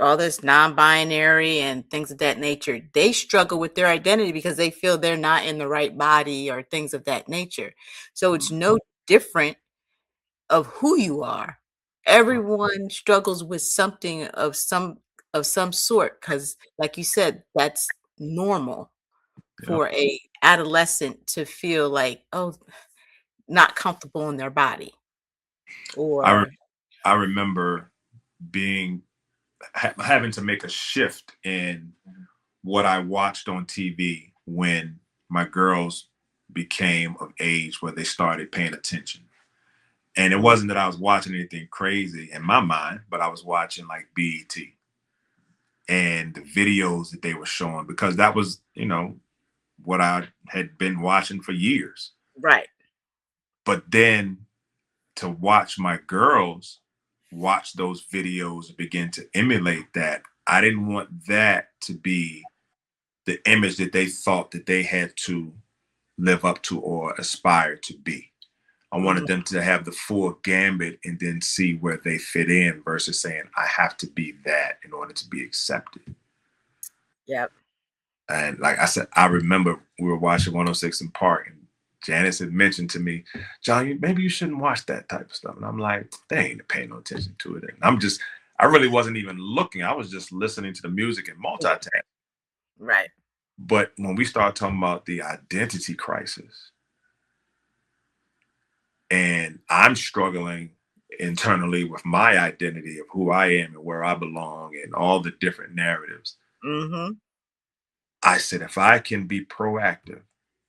all this non-binary and things of that nature. They struggle with their identity because they feel they're not in the right body or things of that nature. So it's Mm, no different of who you are. Everyone struggles with something of some sort because, like you said, that's normal yep. for a adolescent to feel like, oh, not comfortable in their body I re- or I remember being having to make a shift in what I watched on TV when my girls became of age where they started paying attention. And it Mhm. wasn't that I was watching anything crazy in my mind, but I was watching like BET and the videos that they were showing because that was, what I had been watching for years. Right. But then to watch my girls watch those videos and begin to emulate that, I didn't want that to be the image that they thought that they had to live up to or aspire to be. I wanted Mhm. them to have the full gambit and then see where they fit in versus saying, I have to be that in order to be accepted. Yep. And like I said, I remember we were watching 106 in Park, and Janice had mentioned to me, John, maybe you shouldn't watch that type of stuff. And I'm like, they ain't paying no attention to it. And I really wasn't even looking. I was just listening to the music and Yeah. multitasking. Right. But when we start talking about the identity crisis, and I'm struggling internally with my identity of who I am and where I belong and all the different narratives, Mhm. I said, if I can be proactive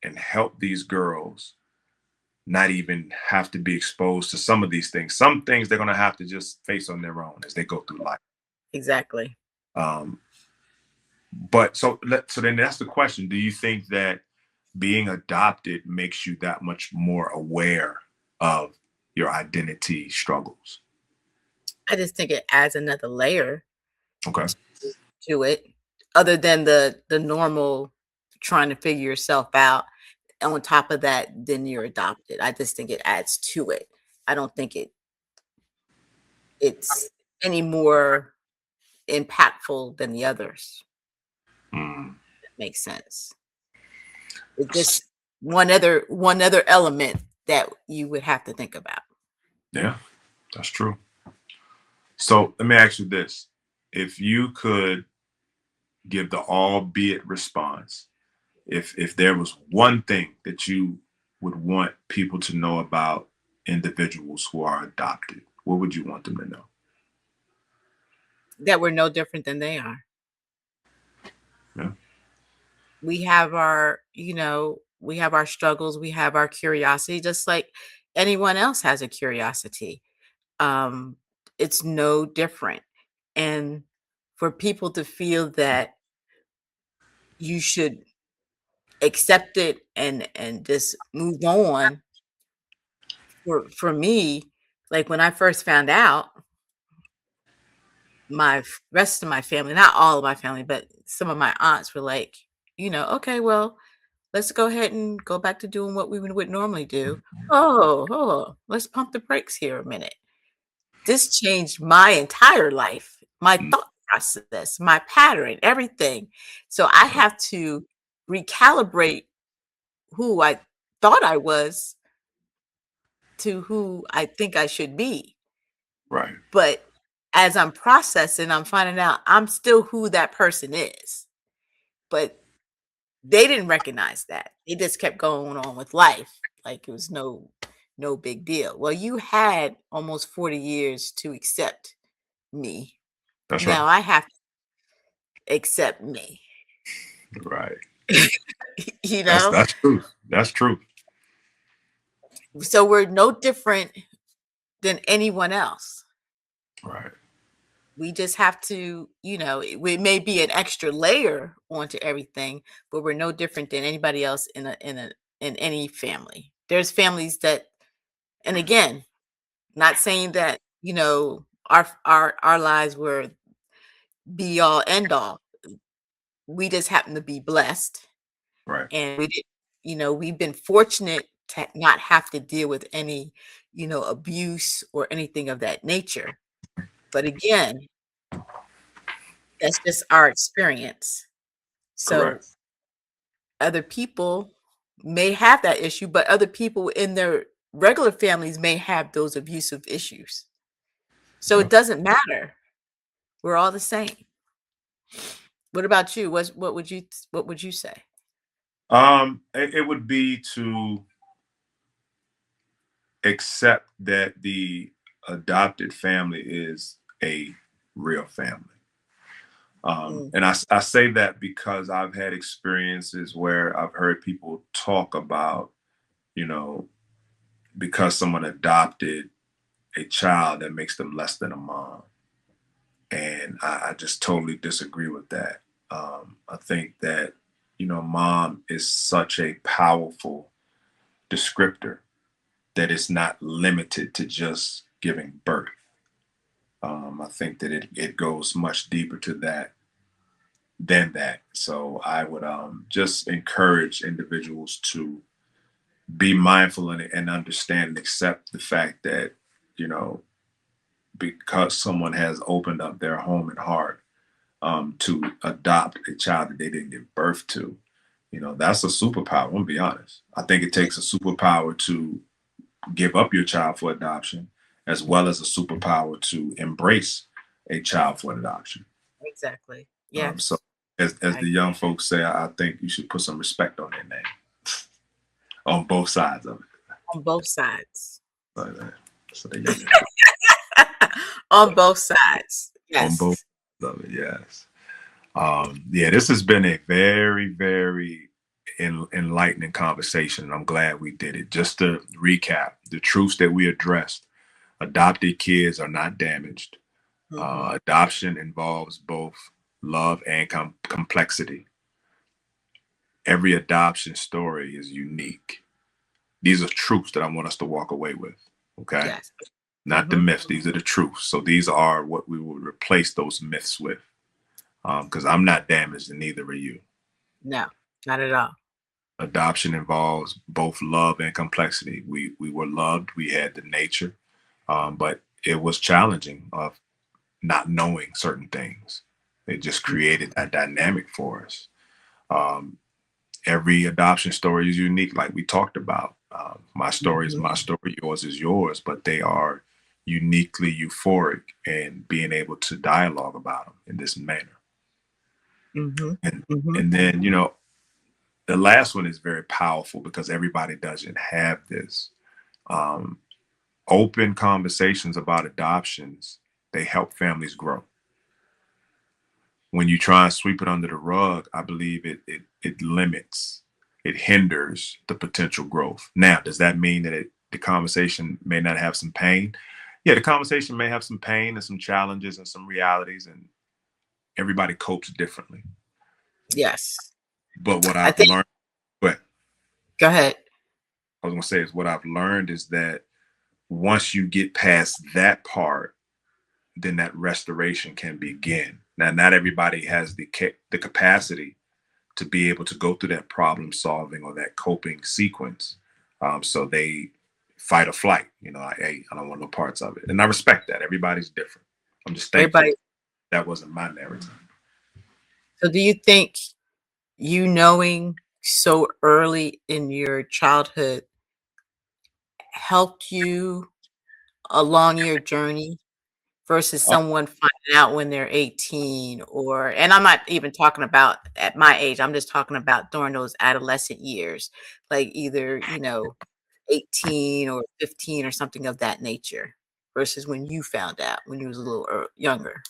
and help these girls not even have to be exposed to some of these things, some things they're going to have to just face on their own as they go through life. Exactly. Um, but so then that's the question. Do you think that being adopted makes you that much more aware of your identity struggles? I just think it adds another layer Okay. to it, other than the normal trying to figure yourself out. On top of that, then you're adopted. I just think it adds to it. I don't think it's any more impactful than the others. Mm. That makes sense. It's just one other element that you would have to think about. Yeah, that's true. So let me ask you this. If you could give the albeit response, if there was one thing that you would want people to know about individuals who are adopted, what would you want them to know? That we're no different than they are. Yeah. We have our struggles, we have our curiosity, just like anyone else has a curiosity. Um, it's no different. And for people to feel that you should accept it and just move on, for me, like when I first found out, rest of my family, not all of my family, but some of my aunts were like, okay, well, let's go ahead and go back to doing what we would normally do. Oh, let's pump the brakes here a minute. This changed my entire life, my Mm. thought process, my pattern, everything. So I have to recalibrate who I thought I was to who I think I should be. Right. But as I'm processing, I'm finding out I'm still who that person is. But they didn't recognize that. They just kept going on with life like it was no big deal. Well, you had almost 40 years to accept me. That's right. Now I have to accept me. Right. You That's know? that's true. That's true. So we're no different than anyone else. Right. We just have to, it may be an extra layer onto everything, but we're no different than anybody else in any family. There's families that, and again, not saying that, our lives were be all end all. We just happen to be blessed, Right. and we've been fortunate to not have to deal with any, abuse or anything of that nature. But again, that's just our experience. So Correct. other people may have that issue, but other people in their regular families may have those abusive issues. So Yeah. it doesn't matter. We're all the same. What about you? What would you say? It would be to accept that the adopted family is a real family. Mm, And I say that because I've had experiences where I've heard people talk about, you know, because someone adopted, a child that makes them less than a mom. And I just totally disagree with that. I think that, mom is such a powerful descriptor that it's not limited to just giving birth. I think that it goes much deeper to that than that. So I would just encourage individuals to be mindful and understand and accept the fact that, you know, because someone has opened up their home and heart to adopt a child that they didn't give birth to, that's a superpower. I'm gonna be honest. I think it takes a superpower to give up your child for adoption, as well as a superpower to embrace a child for adoption. Exactly. So, Yes. as I the young folks say, I think you should put some respect on their name on both sides of it. On both sides. So the young On both sides. on both Yes. sides of it, yes. Yeah, this has been a very, very enlightening conversation, and I'm glad we did it. Just to recap, the truths that we addressed: adopted kids are not damaged. Mhm. Adoption involves both love and complexity. Every adoption story is unique. These are truths that I want us to walk away with. Okay. Yes. Not the Mhm. myths. These are the truths. So these are what we will replace those myths with. Because I'm not damaged and neither are you. No, not at all. Adoption involves both love and complexity. We were loved. We had the nature, but it was challenging of not knowing certain things. It just Mm, created that dynamic for us. Um, every adoption story is unique, like we talked about. My story is mhm, my story, yours is yours, but they are uniquely euphoric and being able to dialogue about them in this manner. mhm, And mhm. and then the last one is very powerful because everybody doesn't have this. Um, Open conversations about adoptions, they help families grow. When you try and sweep it under the rug, I believe it limits, it hinders the potential growth. Now, does that mean that the conversation may not have some pain? Yeah, the conversation may have some pain and some challenges and some realities, and everybody copes differently. Yes. But what I I've think learned, what go ahead. I was gonna say is what I've learned is that once you get past that part, then that restoration can begin. Now, not everybody has the capacity to be able to go through that problem solving or that coping sequence. So they fight or flight. Hey, I don't want no parts of it, and I respect that. Everybody's different. I'm just thankful Everybody, that wasn't my narrative. so do you think you knowing so early in your childhood helped you along your journey versus Uh, someone finding out when they're 18, and I'm not even talking about at my age, I'm just talking about during those adolescent years, like either, 18 or 15 or something of that nature versus when you found out when you was a little younger.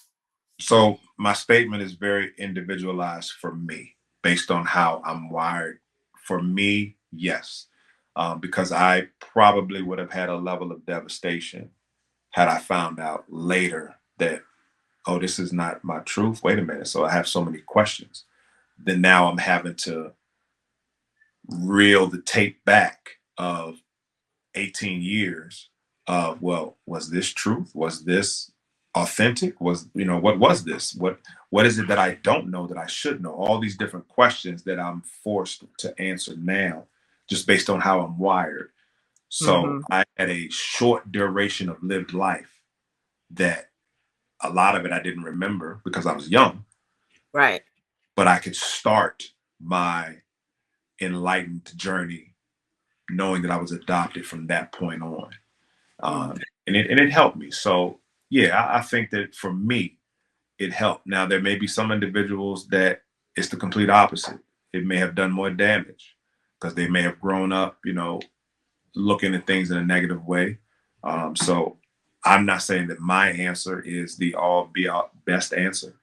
so my statement is very individualized for me, based on how I'm wired. For me, yes, because I probably would have had a level of devastation had I found out later that, oh, this is not my truth. Wait a minute. So I have so many questions. Then now I'm having to reel the tape back of 18 years of, well, was this truth? Was this authentic? What was this? What is it that I don't know that I should know? All these different questions that I'm forced to answer now, just based on how I'm wired. So Mhm. I had a short duration of lived life that a lot of it I didn't remember because I was young, Right. but I could start my enlightened journey knowing that I was adopted from that point on. Mm. And it helped me. So yeah, I think that for me, it helped. Now there may be some individuals that it's the complete opposite. It may have done more damage because they may have grown up, looking at things in a negative way. So I'm not saying that my answer is the all be all best answer,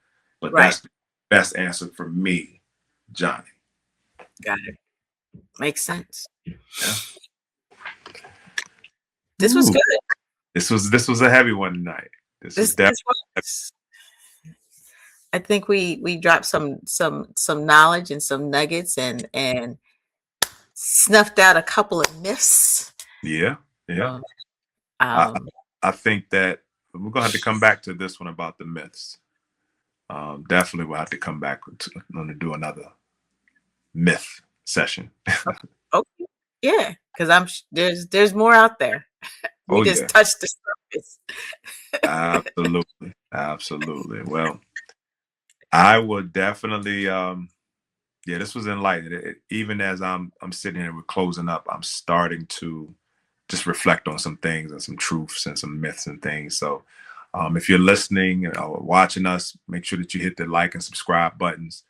but Right. that's the best answer for me, Johnny. Got it. Makes sense. Yeah. This was Ooh, good. This was a heavy one tonight. This was This definitely. was. I think we dropped some knowledge and some nuggets and snuffed out a couple of myths. Yeah, yeah. Um, I um, I think that we're gonna have to come back to this one about the myths. Definitely, we'll have to come back to do another myth session. okay, yeah, because there's more out there. We Oh just yeah, touched the surface. absolutely, absolutely. Well, I would definitely. Yeah, this was enlightening. Even as I'm sitting here, we're closing up. I'm starting to just reflect on some things and some truths and some myths and things. So, if you're listening or watching us, make sure that you hit the like and subscribe buttons.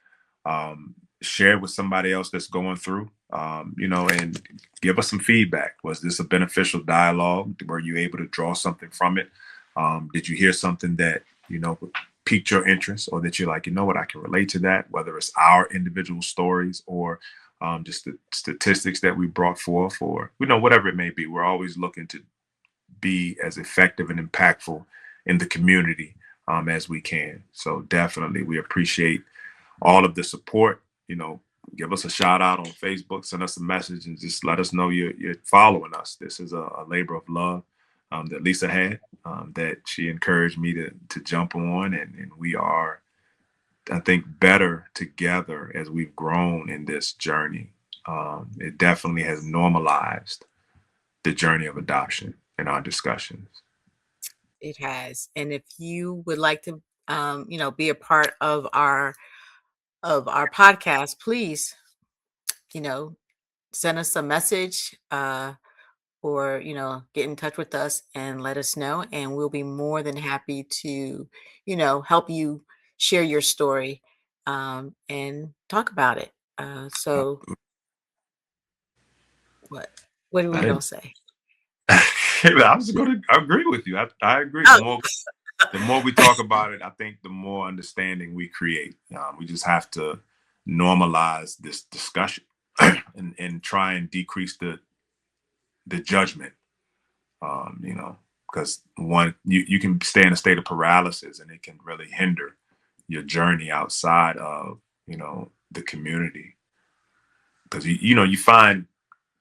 Share it with somebody else that's going through. And give us some feedback. Was this a beneficial dialogue? Were you able to draw something from it? Did you hear something that piqued your interest, or that you're like, what, I can relate to that, whether it's our individual stories or just the statistics that we brought forth, or whatever it may be. We're always looking to be as effective and impactful in the community as we can. So definitely we appreciate all of the support. Give us a shout out on Facebook, send us a message, and just let us know you're following us. This is a labor of love that Lisa had, that she encouraged me to jump on, and we are, I think, better together as we've grown in this journey. It definitely has normalized the journey of adoption in our discussions. It has. And if you would like to, be a part of our podcast, please, you know, send us a message, or get in touch with us and let us know, and we'll be more than happy to, help you share your story, and talk about it. So what? What are we I, gonna say? I was going to agree with you. I agree. Oh, The more we talk about it, I think the more understanding we create. We just have to normalize this discussion and try and decrease the judgment. Because one, you can stay in a state of paralysis, and it can really hinder your journey outside of the community. Because you find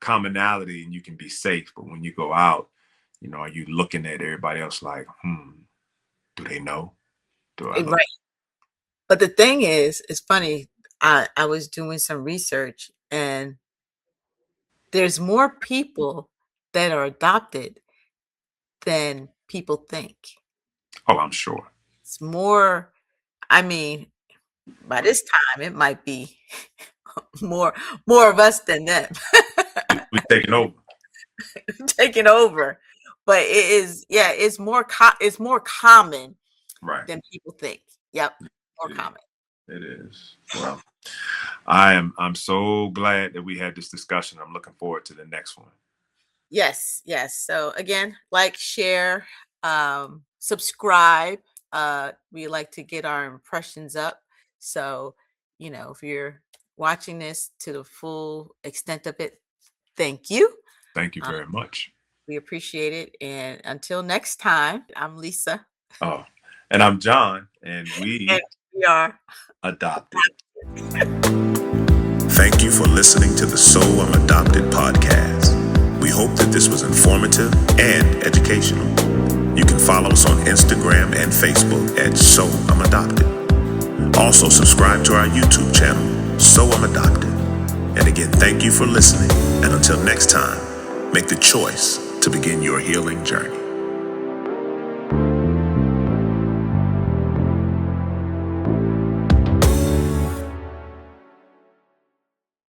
commonality and you can be safe, but when you go out, are you looking at everybody else like, do they know? Do I look? right. But the thing is, it's funny. I was doing some research, and there's more people that are adopted than people think. Oh, I'm sure. It's more. I mean, by this time, it might be more more of us than them We taking over. taking over. But it is, yeah, it's more common Right. than people think. Yep, more It is. common. It is. Well, I'm so glad that we had this discussion. I'm looking forward to the next one. Yes, yes. So again, like, share, subscribe. We like to get our impressions up. So, if you're watching this to the full extent of it, thank you. Thank you Um, very much. we appreciate it. And until next time, I'm Lisa. Oh, and I'm John, and And we we are. adopted. Thank you for listening to the So I'm Adopted podcast. We hope that this was informative and educational. You can follow us on Instagram and Facebook at So I'm Adopted. Also, subscribe to our YouTube channel, So I'm Adopted. And again, thank you for listening. And until next time, make the choice to begin your healing journey.